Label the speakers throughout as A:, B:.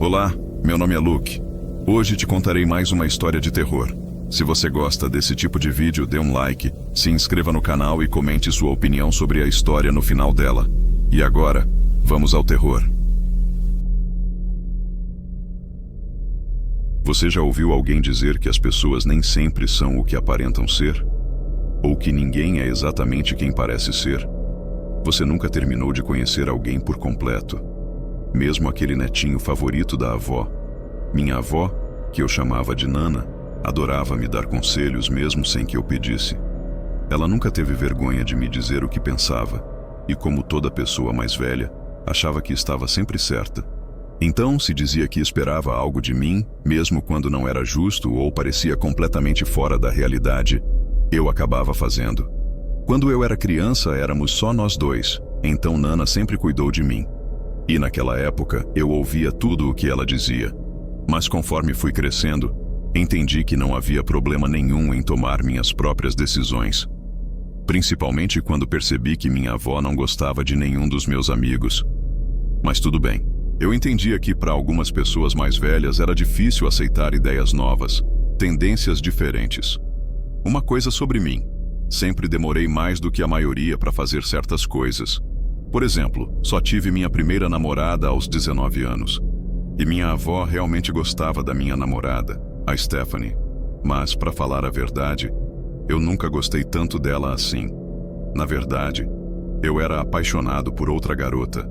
A: Olá, meu nome é Luke. Hoje te contarei mais uma história de terror. Se você gosta desse tipo de vídeo, dê um like, se inscreva no canal e comente sua opinião sobre a história no final dela. E agora, vamos ao terror. Você já ouviu alguém dizer que as pessoas nem sempre são o que aparentam ser? Ou que ninguém é exatamente quem parece ser? Você nunca terminou de conhecer alguém por completo? Mesmo aquele netinho favorito da avó. Minha avó, que eu chamava de Nana, adorava me dar conselhos mesmo sem que eu pedisse. Ela nunca teve vergonha de me dizer o que pensava, e como toda pessoa mais velha, achava que estava sempre certa. Então, se dizia que esperava algo de mim, mesmo quando não era justo ou parecia completamente fora da realidade, eu acabava fazendo. Quando eu era criança, éramos só nós dois, então Nana sempre cuidou de mim. E naquela época, eu ouvia tudo o que ela dizia. Mas conforme fui crescendo, entendi que não havia problema nenhum em tomar minhas próprias decisões. Principalmente quando percebi que minha avó não gostava de nenhum dos meus amigos. Mas tudo bem. Eu entendia que para algumas pessoas mais velhas era difícil aceitar ideias novas, tendências diferentes. Uma coisa sobre mim. Sempre demorei mais do que a maioria para fazer certas coisas. Por exemplo, só tive minha primeira namorada aos 19 anos. E minha avó realmente gostava da minha namorada, a Stephanie. Mas, para falar a verdade, eu nunca gostei tanto dela assim. Na verdade, eu era apaixonado por outra garota,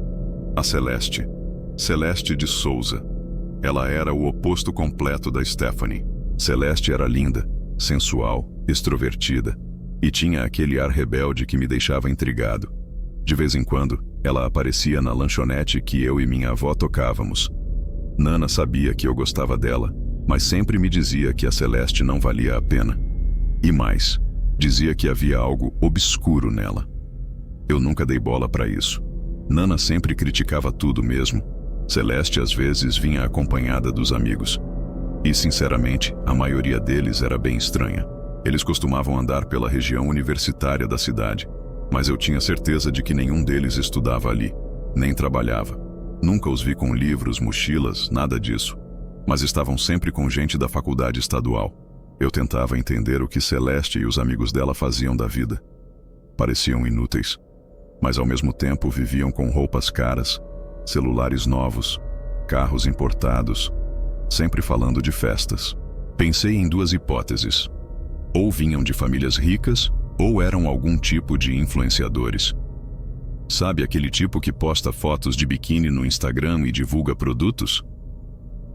A: a Celeste. Celeste de Souza. Ela era o oposto completo da Stephanie. Celeste era linda, sensual, extrovertida e tinha aquele ar rebelde que me deixava intrigado. De vez em quando, ela aparecia na lanchonete que eu e minha avó tocávamos. Nana sabia que eu gostava dela, mas sempre me dizia que a Celeste não valia a pena. E mais, dizia que havia algo obscuro nela. Eu nunca dei bola para isso. Nana sempre criticava tudo mesmo. Celeste às vezes vinha acompanhada dos amigos. E sinceramente, a maioria deles era bem estranha. Eles costumavam andar pela região universitária da cidade, mas eu tinha certeza de que nenhum deles estudava ali, nem trabalhava. Nunca os vi com livros, mochilas, nada disso. Mas estavam sempre com gente da faculdade estadual. Eu tentava entender o que Celeste e os amigos dela faziam da vida. Pareciam inúteis, mas ao mesmo tempo viviam com roupas caras, celulares novos, carros importados, sempre falando de festas. Pensei em duas hipóteses. Ou vinham de famílias ricas, ou eram algum tipo de influenciadores. Sabe aquele tipo que posta fotos de biquíni no Instagram e divulga produtos?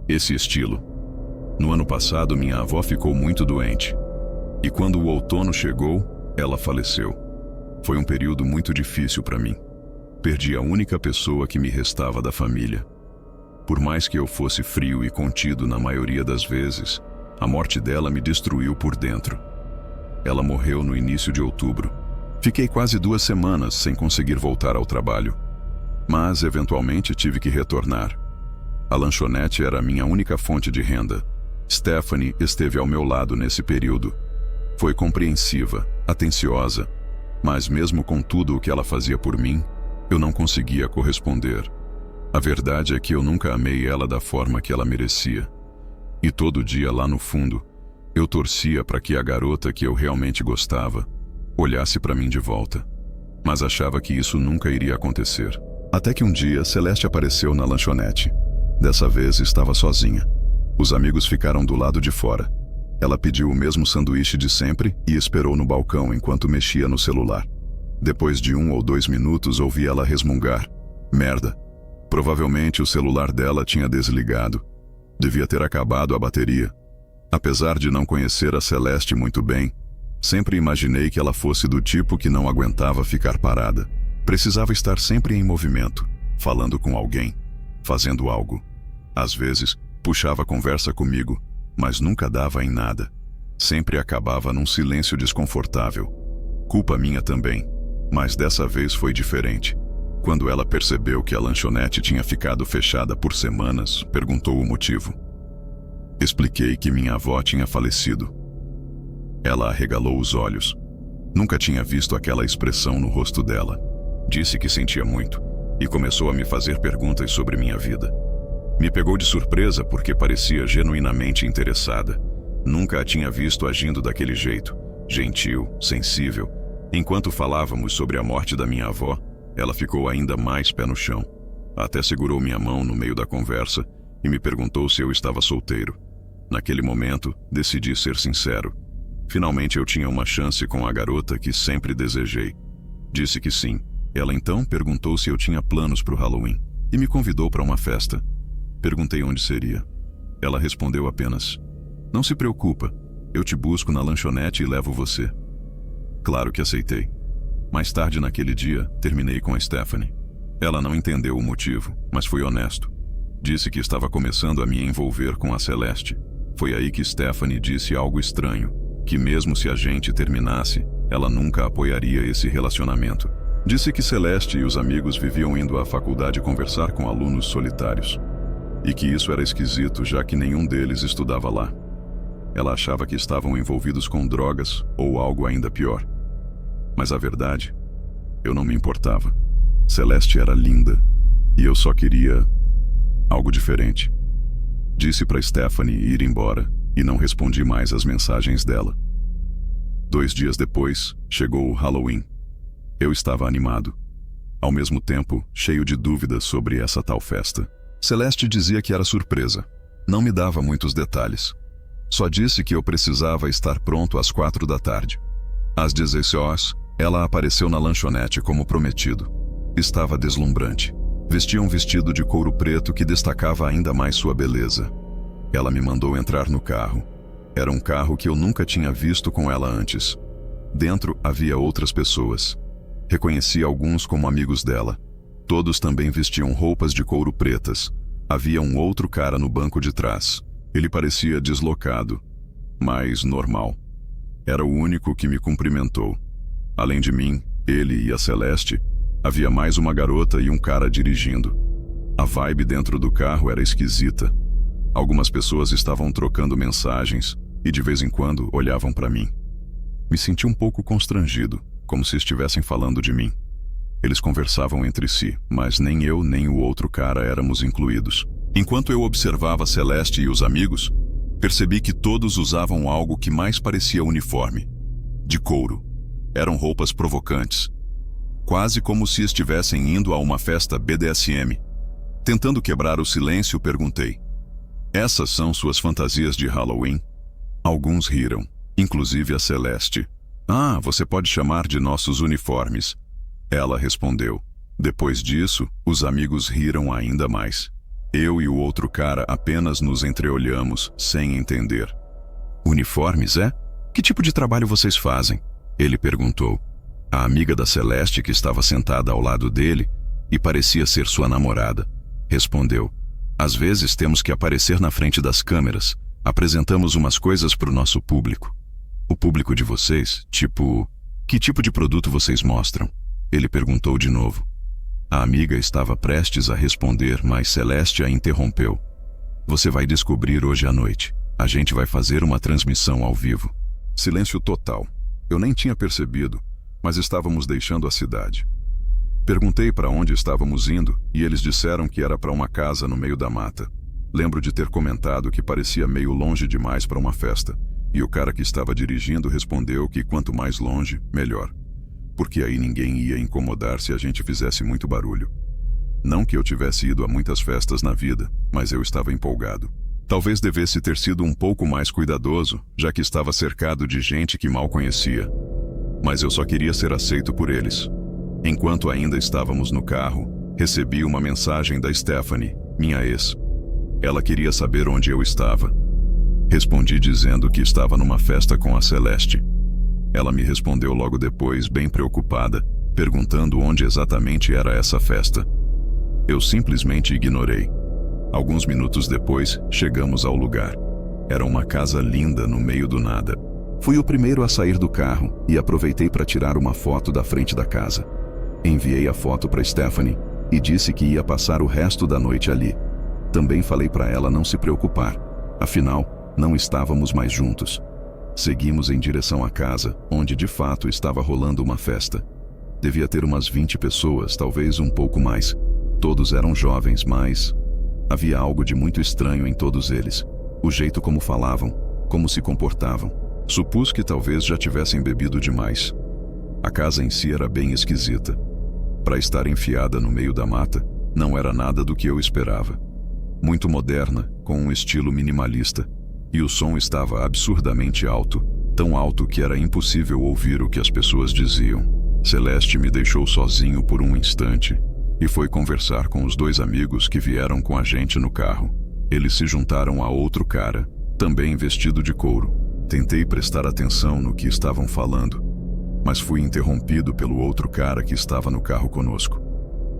A: Esse estilo. No ano passado, minha avó ficou muito doente. E quando o outono chegou, ela faleceu. Foi um período muito difícil para mim. Perdi a única pessoa que me restava da família. Por mais que eu fosse frio e contido na maioria das vezes, a morte dela me destruiu por dentro. Ela morreu no início de outubro. Fiquei quase 2 semanas sem conseguir voltar ao trabalho. Mas, eventualmente, tive que retornar. A lanchonete era a minha única fonte de renda. Stephanie esteve ao meu lado nesse período. Foi compreensiva, atenciosa, mas mesmo com tudo o que ela fazia por mim, eu não conseguia corresponder. A verdade é que eu nunca amei ela da forma que ela merecia. E todo dia lá no fundo, eu torcia para que a garota que eu realmente gostava olhasse para mim de volta. Mas achava que isso nunca iria acontecer. Até que um dia, Celeste apareceu na lanchonete. Dessa vez estava sozinha. Os amigos ficaram do lado de fora. Ela pediu o mesmo sanduíche de sempre e esperou no balcão enquanto mexia no celular. Depois de 1 ou 2 minutos, ouvi ela resmungar. Merda. Provavelmente o celular dela tinha desligado. Devia ter acabado a bateria. Apesar de não conhecer a Celeste muito bem, sempre imaginei que ela fosse do tipo que não aguentava ficar parada. Precisava estar sempre em movimento, falando com alguém, fazendo algo. Às vezes, puxava conversa comigo, mas nunca dava em nada. Sempre acabava num silêncio desconfortável. Culpa minha também, mas dessa vez foi diferente. Quando ela percebeu que a lanchonete tinha ficado fechada por semanas, perguntou o motivo. Expliquei que minha avó tinha falecido. Ela arregalou os olhos. Nunca tinha visto aquela expressão no rosto dela. Disse que sentia muito e começou a me fazer perguntas sobre minha vida. Me pegou de surpresa porque parecia genuinamente interessada. Nunca a tinha visto agindo daquele jeito, gentil, sensível. Enquanto falávamos sobre a morte da minha avó, ela ficou ainda mais pé no chão. Até segurou minha mão no meio da conversa e me perguntou se eu estava solteiro. Naquele momento, decidi ser sincero. Finalmente eu tinha uma chance com a garota que sempre desejei. Disse que sim. Ela então perguntou se eu tinha planos para o Halloween e me convidou para uma festa. Perguntei onde seria. Ela respondeu apenas: "Não se preocupa, eu te busco na lanchonete e levo você." Claro que aceitei. Mais tarde naquele dia, terminei com a Stephanie. Ela não entendeu o motivo, mas foi honesto. Disse que estava começando a me envolver com a Celeste. Foi aí que Stephanie disse algo estranho, que mesmo se a gente terminasse, ela nunca apoiaria esse relacionamento. Disse que Celeste e os amigos viviam indo à faculdade conversar com alunos solitários, e que isso era esquisito, já que nenhum deles estudava lá. Ela achava que estavam envolvidos com drogas ou algo ainda pior. Mas a verdade, eu não me importava. Celeste era linda, e eu só queria algo diferente. Disse para Stephanie ir embora e não respondi mais às mensagens dela. 2 dias depois, chegou o Halloween. Eu estava animado. Ao mesmo tempo, cheio de dúvidas sobre essa tal festa. Celeste dizia que era surpresa. Não me dava muitos detalhes. Só disse que eu precisava estar pronto às 4 da tarde. Às 16 horas, ela apareceu na lanchonete como prometido. Estava deslumbrante. Vestia um vestido de couro preto que destacava ainda mais sua beleza. Ela me mandou entrar no carro. Era um carro que eu nunca tinha visto com ela antes. Dentro havia outras pessoas. Reconheci alguns como amigos dela. Todos também vestiam roupas de couro pretas. Havia um outro cara no banco de trás. Ele parecia deslocado, mas normal. Era o único que me cumprimentou. Além de mim, ele e a Celeste, havia mais uma garota e um cara dirigindo. A vibe dentro do carro era esquisita. Algumas pessoas estavam trocando mensagens e de vez em quando olhavam para mim. Me senti um pouco constrangido, como se estivessem falando de mim. Eles conversavam entre si, mas nem eu nem o outro cara éramos incluídos. Enquanto eu observava Celeste e os amigos, percebi que todos usavam algo que mais parecia uniforme. De couro. Eram roupas provocantes. Quase como se estivessem indo a uma festa BDSM. Tentando quebrar o silêncio, perguntei: "Essas são suas fantasias de Halloween?" Alguns riram, inclusive a Celeste. "Ah, você pode chamar de nossos uniformes." Ela respondeu. Depois disso, os amigos riram ainda mais. Eu e o outro cara apenas nos entreolhamos, sem entender. "Uniformes, é? Que tipo de trabalho vocês fazem?" Ele perguntou. A amiga da Celeste, que estava sentada ao lado dele e parecia ser sua namorada, respondeu: "Às vezes temos que aparecer na frente das câmeras. Apresentamos umas coisas para o nosso público." "O público de vocês? Tipo, que tipo de produto vocês mostram?" Ele perguntou de novo. A amiga estava prestes a responder, mas Celeste a interrompeu. "Você vai descobrir hoje à noite. A gente vai fazer uma transmissão ao vivo." Silêncio total. Eu nem tinha percebido, mas estávamos deixando a cidade. Perguntei para onde estávamos indo e eles disseram que era para uma casa no meio da mata. Lembro de ter comentado que parecia meio longe demais para uma festa, e o cara que estava dirigindo respondeu que quanto mais longe, melhor, porque aí ninguém ia incomodar se a gente fizesse muito barulho. Não que eu tivesse ido a muitas festas na vida, mas eu estava empolgado. Talvez devesse ter sido um pouco mais cuidadoso, já que estava cercado de gente que mal conhecia. Mas eu só queria ser aceito por eles. Enquanto ainda estávamos no carro, recebi uma mensagem da Stephanie, minha ex. Ela queria saber onde eu estava. Respondi dizendo que estava numa festa com a Celeste. Ela me respondeu logo depois, bem preocupada, perguntando onde exatamente era essa festa. Eu simplesmente ignorei. Alguns minutos depois, chegamos ao lugar. Era uma casa linda no meio do nada. Fui o primeiro a sair do carro e aproveitei para tirar uma foto da frente da casa. Enviei a foto para Stephanie e disse que ia passar o resto da noite ali. Também falei para ela não se preocupar. Afinal, não estávamos mais juntos. Seguimos em direção à casa, onde de fato estava rolando uma festa. Devia ter umas 20 pessoas, talvez um pouco mais. Todos eram jovens, mas Havia algo de muito estranho em todos eles. O jeito como falavam, como se comportavam. Supus que talvez já tivessem bebido demais. A casa em si era bem esquisita. Para estar enfiada no meio da mata, não era nada do que eu esperava. Muito moderna, com um estilo minimalista. E o som estava absurdamente alto, tão alto que era impossível ouvir o que as pessoas diziam. Celeste me deixou sozinho por um instante e foi conversar com os 2 amigos que vieram com a gente no carro. Eles se juntaram a outro cara, também vestido de couro. Tentei prestar atenção no que estavam falando, mas fui interrompido pelo outro cara que estava no carro conosco.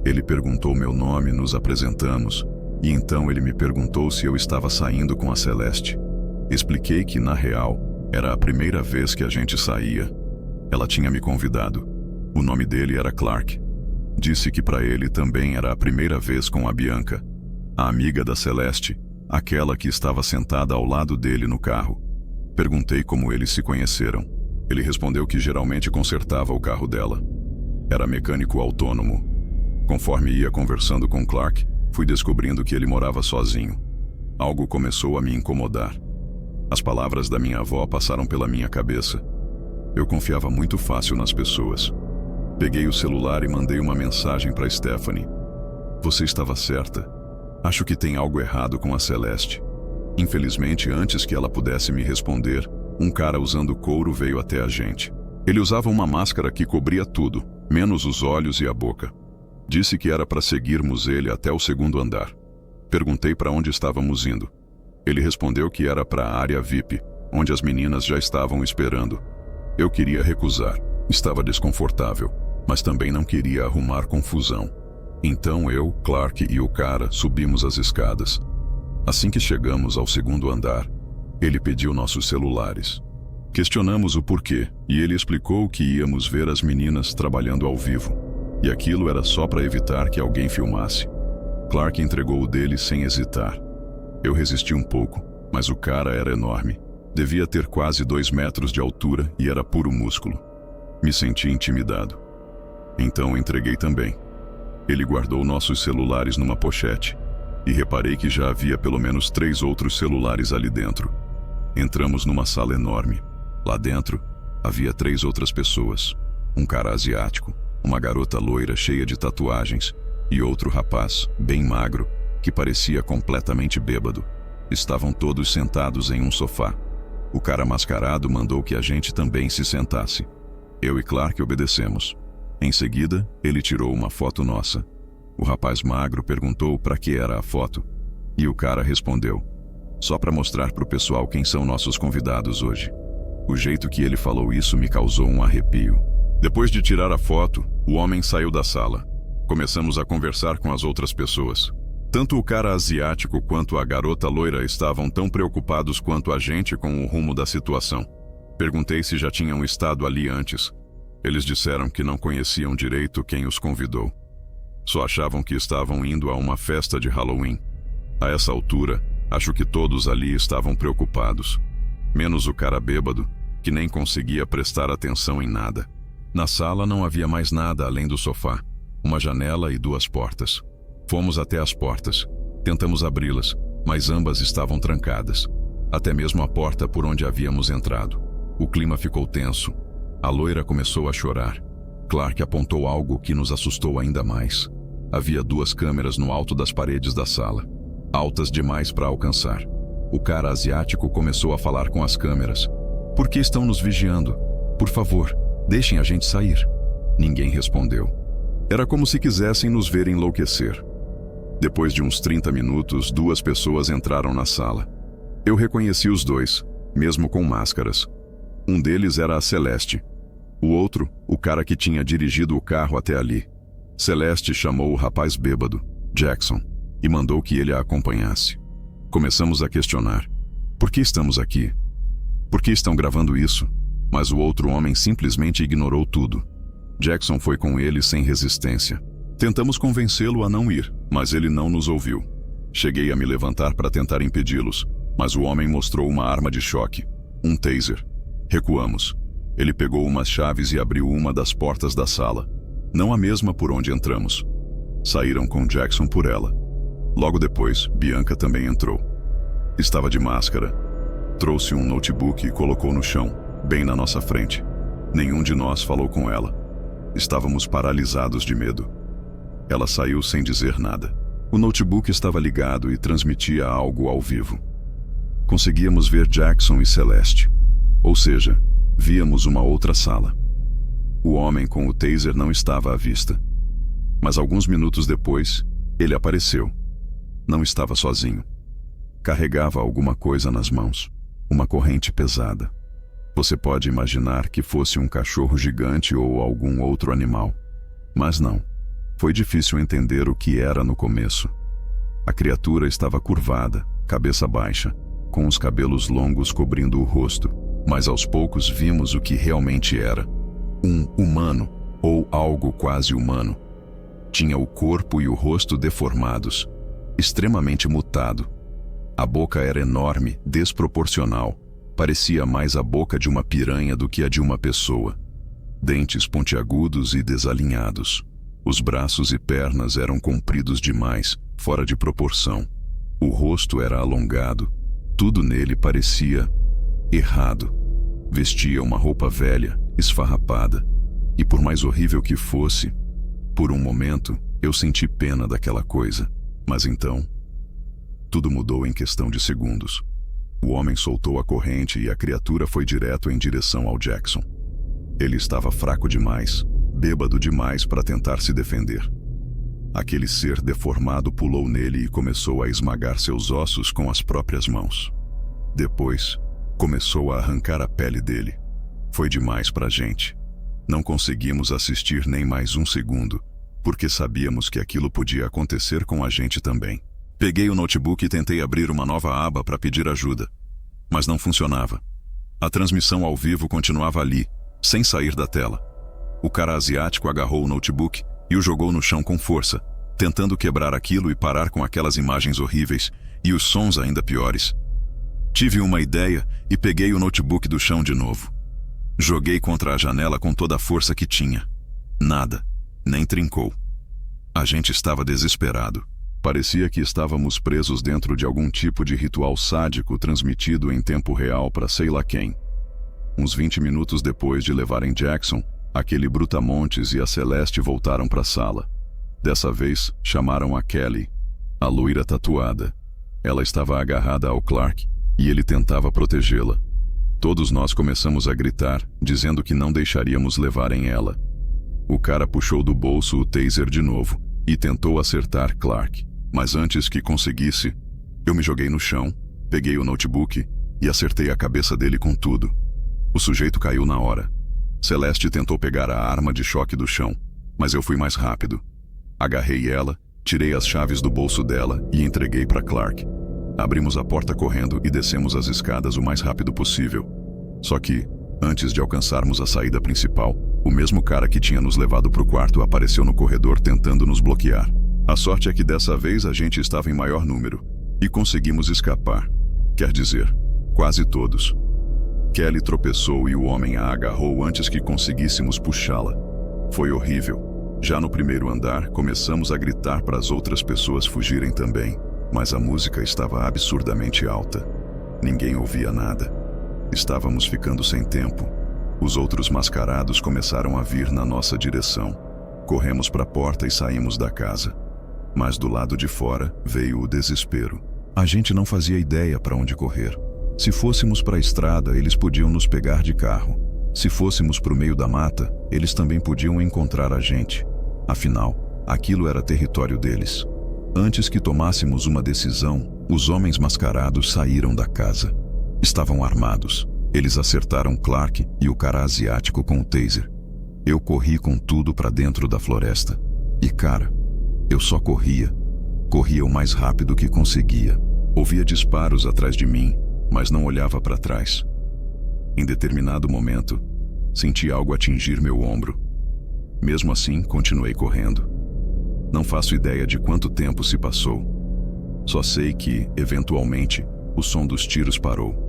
A: Ele perguntou meu nome, nos apresentamos, e então ele me perguntou se eu estava saindo com a Celeste. Expliquei que, na real, era a primeira vez que a gente saía. Ela tinha me convidado. O nome dele era Clark. Disse que para ele também era a primeira vez com a Bianca, a amiga da Celeste, aquela que estava sentada ao lado dele no carro. Perguntei como eles se conheceram. Ele respondeu que geralmente consertava o carro dela. Era mecânico autônomo. Conforme ia conversando com Clark, fui descobrindo que ele morava sozinho. Algo começou a me incomodar. As palavras da minha avó passaram pela minha cabeça. Eu confiava muito fácil nas pessoas. Peguei o celular e mandei uma mensagem para Stephanie. Você estava certa. Acho que tem algo errado com a Celeste. Infelizmente, antes que ela pudesse me responder, um cara usando couro veio até a gente. Ele usava uma máscara que cobria tudo, menos os olhos e a boca. Disse que era para seguirmos ele até o 2º andar. Perguntei para onde estávamos indo. Ele respondeu que era para a área VIP, onde as meninas já estavam esperando. Eu queria recusar. Estava desconfortável, mas também não queria arrumar confusão. Então eu, Clark e o cara subimos as escadas. Assim que chegamos ao 2º andar, ele pediu nossos celulares. Questionamos o porquê, e ele explicou que íamos ver as meninas trabalhando ao vivo. E aquilo era só para evitar que alguém filmasse. Clark entregou o dele sem hesitar. Eu resisti um pouco, mas o cara era enorme. Devia ter quase 2 metros de altura e era puro músculo. Me senti intimidado. Então entreguei também. Ele guardou nossos celulares numa pochete e reparei que já havia pelo menos 3 outros celulares ali dentro. Entramos numa sala enorme. Lá dentro, havia 3 outras pessoas. Um cara asiático, uma garota loira cheia de tatuagens e outro rapaz, bem magro, que parecia completamente bêbado. Estavam todos sentados em um sofá. O cara mascarado mandou que a gente também se sentasse. Eu e Clark obedecemos. Em seguida, ele tirou uma foto nossa. O rapaz magro perguntou para que era a foto. E o cara respondeu: só para mostrar pro pessoal quem são nossos convidados hoje. O jeito que ele falou isso me causou um arrepio. Depois de tirar a foto, o homem saiu da sala. Começamos a conversar com as outras pessoas. Tanto o cara asiático quanto a garota loira estavam tão preocupados quanto a gente com o rumo da situação. Perguntei se já tinham estado ali antes. Eles disseram que não conheciam direito quem os convidou. Só achavam que estavam indo a uma festa de Halloween. A essa altura, acho que todos ali estavam preocupados. Menos o cara bêbado, que nem conseguia prestar atenção em nada. Na sala não havia mais nada além do sofá, uma janela e 2 portas. Fomos até as portas. Tentamos abri-las, mas ambas estavam trancadas. Até mesmo a porta por onde havíamos entrado. O clima ficou tenso. A loira começou a chorar. Clark apontou algo que nos assustou ainda mais. Havia 2 câmeras no alto das paredes da sala, altas demais para alcançar. O cara asiático começou a falar com as câmeras. Por que estão nos vigiando? Por favor, deixem a gente sair. Ninguém respondeu. Era como se quisessem nos ver enlouquecer. Depois de uns 30 minutos, 2 pessoas entraram na sala. Eu reconheci os 2, mesmo com máscaras. Um deles era a Celeste. O outro, o cara que tinha dirigido o carro até ali. Celeste chamou o rapaz bêbado, Jackson, e mandou que ele a acompanhasse. Começamos a questionar. Por que estamos aqui? Por que estão gravando isso? Mas o outro homem simplesmente ignorou tudo. Jackson foi com ele sem resistência. Tentamos convencê-lo a não ir, mas ele não nos ouviu. Cheguei a me levantar para tentar impedi-los, mas o homem mostrou uma arma de choque, um taser. Recuamos. Ele pegou umas chaves e abriu uma das portas da sala, não a mesma por onde entramos. Saíram com Jackson por ela. Logo depois, Bianca também entrou. Estava de máscara. Trouxe um notebook e colocou no chão, bem na nossa frente. Nenhum de nós falou com ela. Estávamos paralisados de medo. Ela saiu sem dizer nada. O notebook estava ligado e transmitia algo ao vivo. Conseguíamos ver Jackson e Celeste. Ou seja, víamos uma outra sala. O homem com o taser não estava à vista. Mas alguns minutos depois, ele apareceu. Não estava sozinho. Carregava alguma coisa nas mãos. Uma corrente pesada. Você pode imaginar que fosse um cachorro gigante ou algum outro animal. Mas não. Foi difícil entender o que era no começo. A criatura estava curvada, cabeça baixa, com os cabelos longos cobrindo o rosto, mas aos poucos vimos o que realmente era. Um humano, ou algo quase humano. Tinha o corpo e o rosto deformados, extremamente mutado. A boca era enorme, desproporcional. Parecia mais a boca de uma piranha do que a de uma pessoa. Dentes pontiagudos e desalinhados. Os braços e pernas eram compridos demais, fora de proporção. O rosto era alongado. Tudo nele parecia errado. Vestia uma roupa velha, esfarrapada. E por mais horrível que fosse, por um momento, eu senti pena daquela coisa. Mas então, tudo mudou em questão de segundos. O homem soltou a corrente e a criatura foi direto em direção ao Jackson. Ele estava fraco demais, bêbado demais para tentar se defender. Aquele ser deformado pulou nele e começou a esmagar seus ossos com as próprias mãos. Depois, começou a arrancar a pele dele. Foi demais para a gente. Não conseguimos assistir nem mais um segundo, porque sabíamos que aquilo podia acontecer com a gente também. Peguei o notebook e tentei abrir uma nova aba para pedir ajuda. Mas não funcionava. A transmissão ao vivo continuava ali, sem sair da tela. O cara asiático agarrou o notebook e o jogou no chão com força, tentando quebrar aquilo e parar com aquelas imagens horríveis e os sons ainda piores. Tive uma ideia e peguei o notebook do chão de novo. Joguei contra a janela com toda a força que tinha. Nada, nem trincou. A gente estava desesperado. Parecia que estávamos presos dentro de algum tipo de ritual sádico transmitido em tempo real para sei lá quem. Uns 20 minutos depois de levarem Jackson, aquele brutamontes e a Celeste voltaram para a sala. Dessa vez, chamaram a Kelly, a loira tatuada. Ela estava agarrada ao Clark e ele tentava protegê-la. Todos nós começamos a gritar, dizendo que não deixaríamos levarem ela. O cara puxou do bolso o taser de novo e tentou acertar Clark. Mas antes que conseguisse, eu me joguei no chão, peguei o notebook e acertei a cabeça dele com tudo. O sujeito caiu na hora. Celeste tentou pegar a arma de choque do chão, mas eu fui mais rápido. Agarrei ela, tirei as chaves do bolso dela e entreguei para Clark. Abrimos a porta correndo e descemos as escadas o mais rápido possível. Só que, antes de alcançarmos a saída principal, o mesmo cara que tinha nos levado para o quarto apareceu no corredor tentando nos bloquear. A sorte é que dessa vez a gente estava em maior número e conseguimos escapar. Quer dizer, quase todos. Kelly tropeçou e o homem a agarrou antes que conseguíssemos puxá-la. Foi horrível. Já no primeiro andar, começamos a gritar para as outras pessoas fugirem também, mas a música estava absurdamente alta. Ninguém ouvia nada. Estávamos ficando sem tempo. Os outros mascarados começaram a vir na nossa direção. Corremos para a porta e saímos da casa. Mas do lado de fora veio o desespero. A gente não fazia ideia para onde correr. Se fôssemos para a estrada, eles podiam nos pegar de carro. Se fôssemos para o meio da mata, eles também podiam encontrar a gente. Afinal, aquilo era território deles. Antes que tomássemos uma decisão, os homens mascarados saíram da casa. Estavam armados. Eles acertaram Clark e o cara asiático com o taser. Eu corri com tudo para dentro da floresta. E cara, eu só corria. Corria o mais rápido que conseguia. Ouvia disparos atrás de mim, mas não olhava para trás. Em determinado momento, senti algo atingir meu ombro. Mesmo assim, continuei correndo. Não faço ideia de quanto tempo se passou. Só sei que, eventualmente, o som dos tiros parou.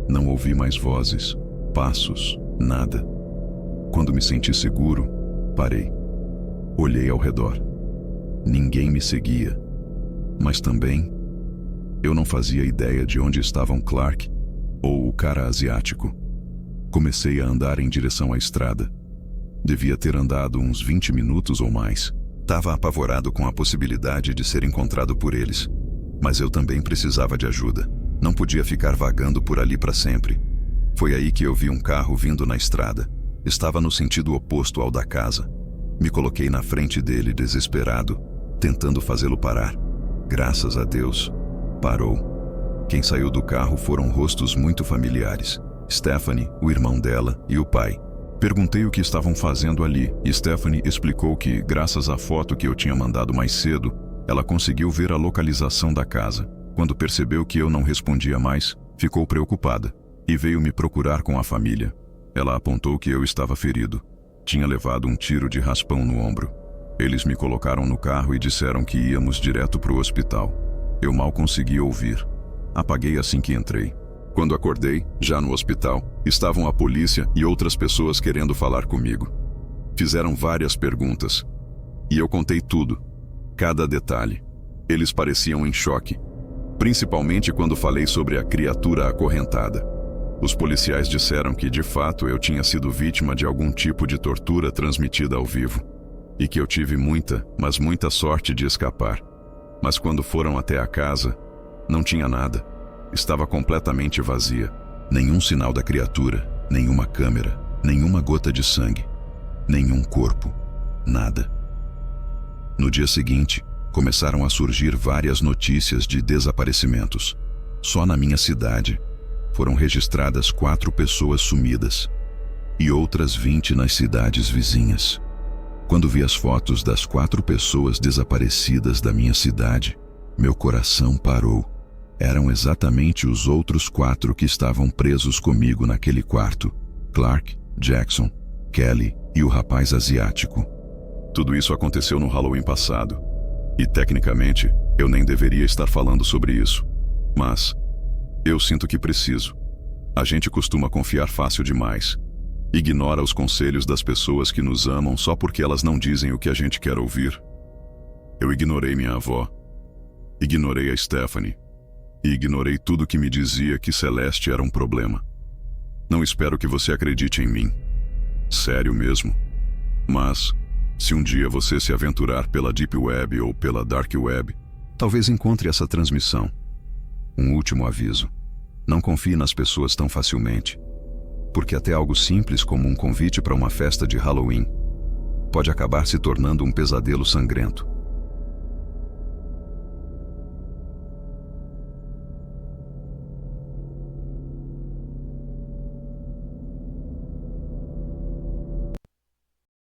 A: Não ouvi mais vozes, passos, nada. Quando me senti seguro, parei. Olhei ao redor. Ninguém me seguia. Mas também, eu não fazia ideia de onde estavam Clark ou o cara asiático. Comecei a andar em direção à estrada. Devia ter andado uns 20 minutos ou mais. Estava apavorado com a possibilidade de ser encontrado por eles. Mas eu também precisava de ajuda. Não podia ficar vagando por ali para sempre. Foi aí que eu vi um carro vindo na estrada. Estava no sentido oposto ao da casa. Me coloquei na frente dele desesperado, tentando fazê-lo parar. Graças a Deus, parou. Quem saiu do carro foram rostos muito familiares. Stephanie, o irmão dela e o pai. Perguntei o que estavam fazendo ali e Stephanie explicou que, graças à foto que eu tinha mandado mais cedo, ela conseguiu ver a localização da casa. Quando percebeu que eu não respondia mais, ficou preocupada e veio me procurar com a família. Ela apontou que eu estava ferido. Tinha levado um tiro de raspão no ombro. Eles me colocaram no carro e disseram que íamos direto para o hospital. Eu mal consegui ouvir. Apaguei assim que entrei. Quando acordei, já no hospital, estavam a polícia e outras pessoas querendo falar comigo. Fizeram várias perguntas. E eu contei tudo, cada detalhe. Eles pareciam em choque, principalmente quando falei sobre a criatura acorrentada. Os policiais disseram que, de fato, eu tinha sido vítima de algum tipo de tortura transmitida ao vivo. E que eu tive muita, mas muita sorte de escapar. Mas quando foram até a casa, não tinha nada. Estava completamente vazia. Nenhum sinal da criatura, nenhuma câmera, nenhuma gota de sangue, nenhum corpo, nada. No dia seguinte, começaram a surgir várias notícias de desaparecimentos. Só na minha cidade, foram registradas 4 pessoas sumidas e outras 20 nas cidades vizinhas. Quando vi as fotos das 4 pessoas desaparecidas da minha cidade, meu coração parou. Eram exatamente os outros 4 que estavam presos comigo naquele quarto: Clark, Jackson, Kelly e o rapaz asiático. Tudo isso aconteceu no Halloween passado. E, tecnicamente, eu nem deveria estar falando sobre isso. Mas eu sinto que preciso. A gente costuma confiar fácil demais. Ignora os conselhos das pessoas que nos amam só porque elas não dizem o que a gente quer ouvir. Eu ignorei minha avó. Ignorei a Stephanie. E ignorei tudo que me dizia que Celeste era um problema. Não espero que você acredite em mim. Sério mesmo. Mas, se um dia você se aventurar pela Deep Web ou pela Dark Web, talvez encontre essa transmissão. Um último aviso. Não confie nas pessoas tão facilmente. Porque até algo simples como um convite para uma festa de Halloween pode acabar se tornando um pesadelo sangrento.